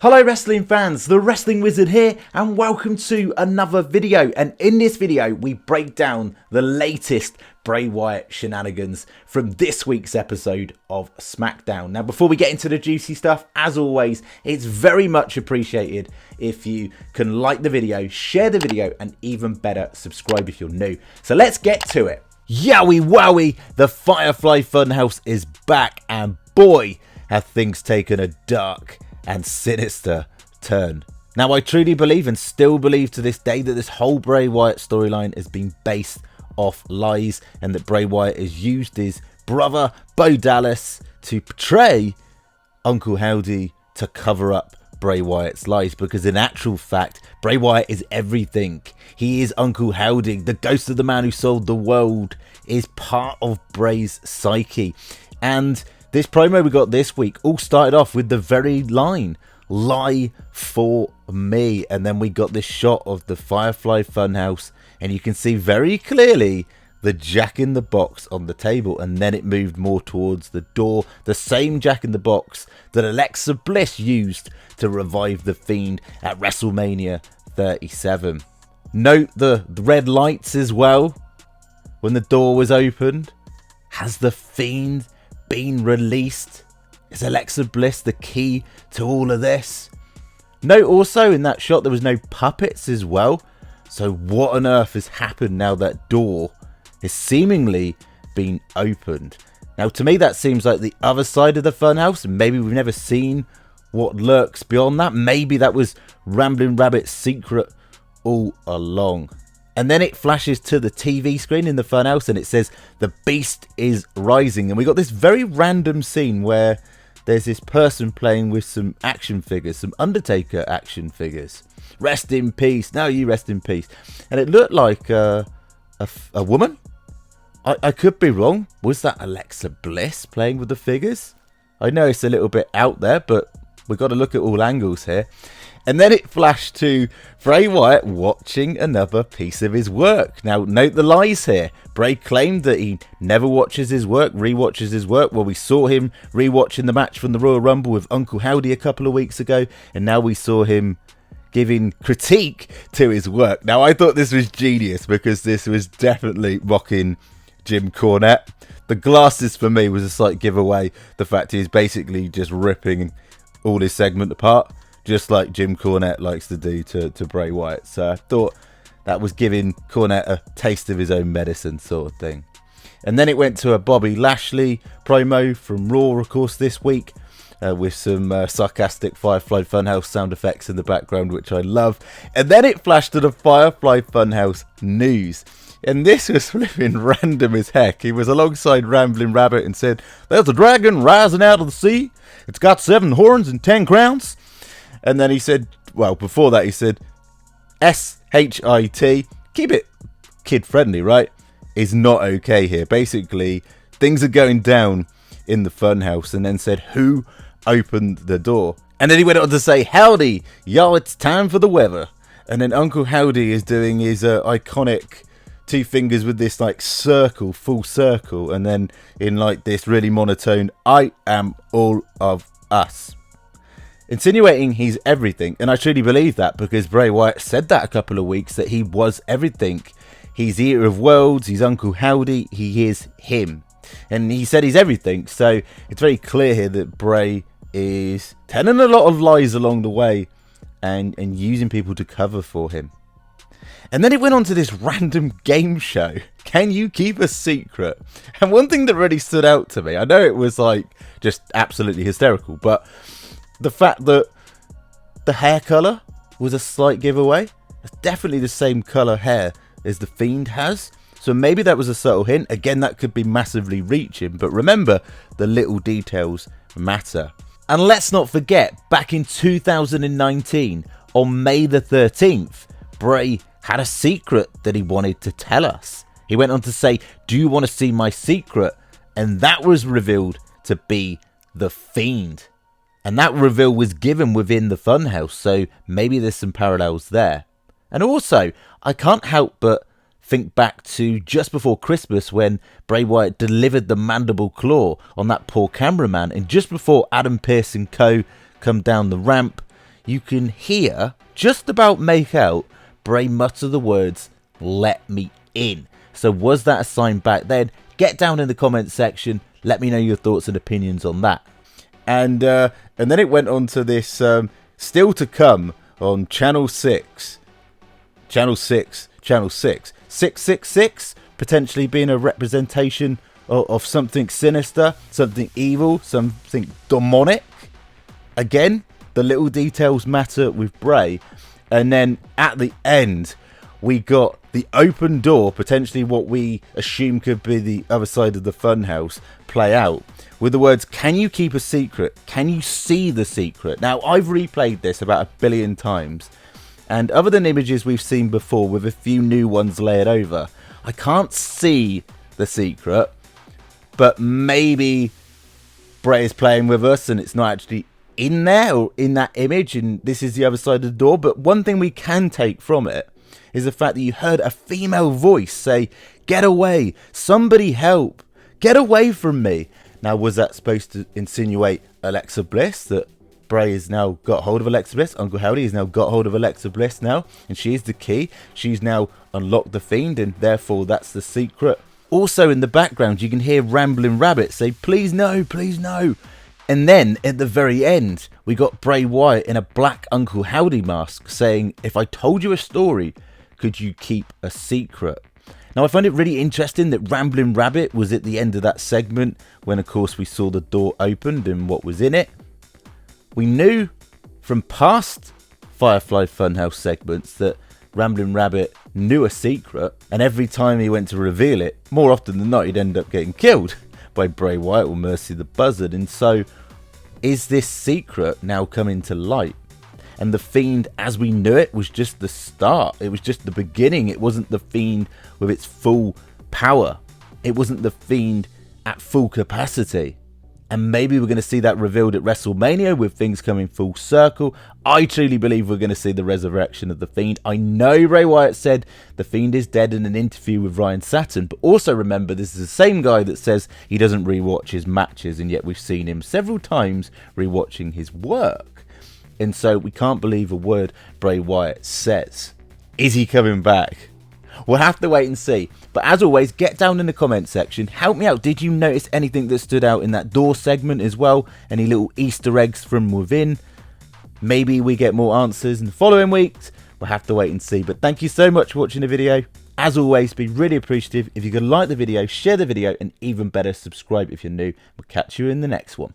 Hello wrestling fans, the Wrestling Wizard here and welcome to another video, and in this video we break down the latest Bray Wyatt shenanigans from this week's episode of SmackDown. Now before we get into the juicy stuff, as always, it's very much appreciated if you can like the video, share the video and even better, subscribe if you're new. So let's get to it. Yowie wowie, the Firefly Funhouse is back and boy have things taken a dark and sinister turn. Now I truly believe and still believe to this day that this whole Bray Wyatt storyline has been based off lies and that Bray Wyatt has used his brother Bo Dallas to portray Uncle Howdy to cover up Bray Wyatt's lies, because in actual fact Bray Wyatt is everything. He is Uncle Howdy, the ghost of the man who sold the world is part of Bray's psyche. And this promo we got this week all started off with the very line, "Lie for me," and then we got this shot of the Firefly Funhouse and you can see very clearly the Jack in the Box on the table, and then it moved more towards the door, the same Jack in the Box that Alexa Bliss used to revive the Fiend at WrestleMania 37. Note the red lights as well when the door was opened. Has the Fiend been released? Is Alexa Bliss the key to all of this? Note also in that shot there was no puppets as well. So what on earth has happened now that door has seemingly been opened? Now to me that seems like the other side of the funhouse. Maybe we've never seen what lurks beyond that. Maybe that was Ramblin' Rabbit's secret all along. And then it flashes to the TV screen in the funhouse and it says the beast is rising. And we got this very random scene where there's this person playing with some action figures, some Undertaker action figures. Rest in peace. Now you rest in peace. And it looked like a woman. I could be wrong. Was that Alexa Bliss playing with the figures? I know it's a little bit out there, but we've got to look at all angles here. And then it flashed to Bray Wyatt watching another piece of his work. Now, note the lies here. Bray claimed that he never watches his work, rewatches his work. Well, we saw him rewatching the match from the Royal Rumble with Uncle Howdy a couple of weeks ago. And now we saw him giving critique to his work. Now, I thought this was genius because this was definitely mocking Jim Cornette. The glasses for me was a slight giveaway. The fact he is basically just ripping all his segment apart, just like Jim Cornette likes to do to Bray Wyatt. So I thought that was giving Cornette a taste of his own medicine sort of thing. And then it went to a Bobby Lashley promo from Raw, of course, this week, with some sarcastic Firefly Funhouse sound effects in the background, which I love. And then it flashed to the Firefly Funhouse news. And this was flipping random as heck. He was alongside Ramblin' Rabbit and said, "There's a dragon rising out of the sea. It's got 7 horns and 10 crowns." And then he said, well, before that he said, "SHIT, keep it kid friendly, right? Is not okay here." Basically, things are going down in the funhouse, and then said, "Who opened the door?" And then he went on to say, "Howdy, y'all, it's time for the weather." And then Uncle Howdy is doing his iconic 2 fingers with this like circle, full circle, and then in like this really monotone, "I am all of us," insinuating he's everything. And I truly believe that, because Bray Wyatt said that a couple of weeks, that he was everything. He's the eater of worlds, he's Uncle Howdy, he is him. And he said he's everything, so it's very clear here that Bray is telling a lot of lies along the way and using people to cover for him. And then it went on to this random game show. Can you keep a secret? And one thing that really stood out to me, I know it was like just absolutely hysterical, but the fact that the hair colour was a slight giveaway. It's definitely the same colour hair as the Fiend has. So maybe that was a subtle hint. Again, that could be massively reaching. But remember, the little details matter. And let's not forget, back in 2019, on May the 13th, Bray had a secret that he wanted to tell us. He went on to say, "Do you want to see my secret?" And that was revealed to be the Fiend. And that reveal was given within the funhouse, so maybe there's some parallels there. And also, I can't help but think back to just before Christmas when Bray Wyatt delivered the mandible claw on that poor cameraman, and just before Adam Pearce and co come down the ramp, you can hear, just about make out, Bray mutter the words, "Let me in." So was that a sign back then? Get down in the comments section. Let me know your thoughts and opinions on that. And then it went on to this, still to come on Channel 6. Channel 6. 666 potentially being a representation of something sinister, something evil, something demonic. Again, the little details matter with Bray. And then at the end, we got the open door, potentially what we assume could be the other side of the funhouse, play out with the words, "Can you keep a secret? Can you see the secret?" Now, I've replayed this about 1 billion times, and other than images we've seen before with a few new ones layered over, I can't see the secret. But maybe Bray is playing with us and it's not actually in there or in that image, and this is the other side of the door. But one thing we can take from it is the fact that you heard a female voice say, "Get away, somebody help, get away from me." Now, was that supposed to insinuate Alexa Bliss, that Bray has now got hold of Alexa Bliss? Uncle Howdy has now got hold of Alexa Bliss now, and she is the key. She's now unlocked the Fiend, and therefore that's the secret. Also in the background, you can hear Rambling Rabbit say, "Please no, please no." And then at the very end, we got Bray Wyatt in a black Uncle Howdy mask saying, "If I told you a story, could you keep a secret?" Now, I find it really interesting that Rambling Rabbit was at the end of that segment when, of course, we saw the door opened and what was in it. We knew from past Firefly Funhouse segments that Rambling Rabbit knew a secret, and every time he went to reveal it, more often than not, he'd end up getting killed by Bray Wyatt or Mercy the Buzzard. And so, is this secret now coming to light? And the Fiend, as we knew it, was just the start. It was just the beginning. It wasn't the Fiend with its full power. It wasn't the Fiend at full capacity. And maybe we're going to see that revealed at WrestleMania with things coming full circle. I truly believe we're going to see the resurrection of the Fiend. I know Bray Wyatt said the Fiend is dead in an interview with Ryan Satin, but also remember this is the same guy that says he doesn't rewatch his matches, and yet we've seen him several times rewatching his work. And so we can't believe a word Bray Wyatt says. Is he coming back? We'll have to wait and see. But as always, get down in the comment section. Help me out. Did you notice anything that stood out in that door segment as well? Any little Easter eggs from within? Maybe we get more answers in the following weeks. We'll have to wait and see. But thank you so much for watching the video. As always, be really appreciative if you could like the video, share the video, and even better, subscribe if you're new. We'll catch you in the next one.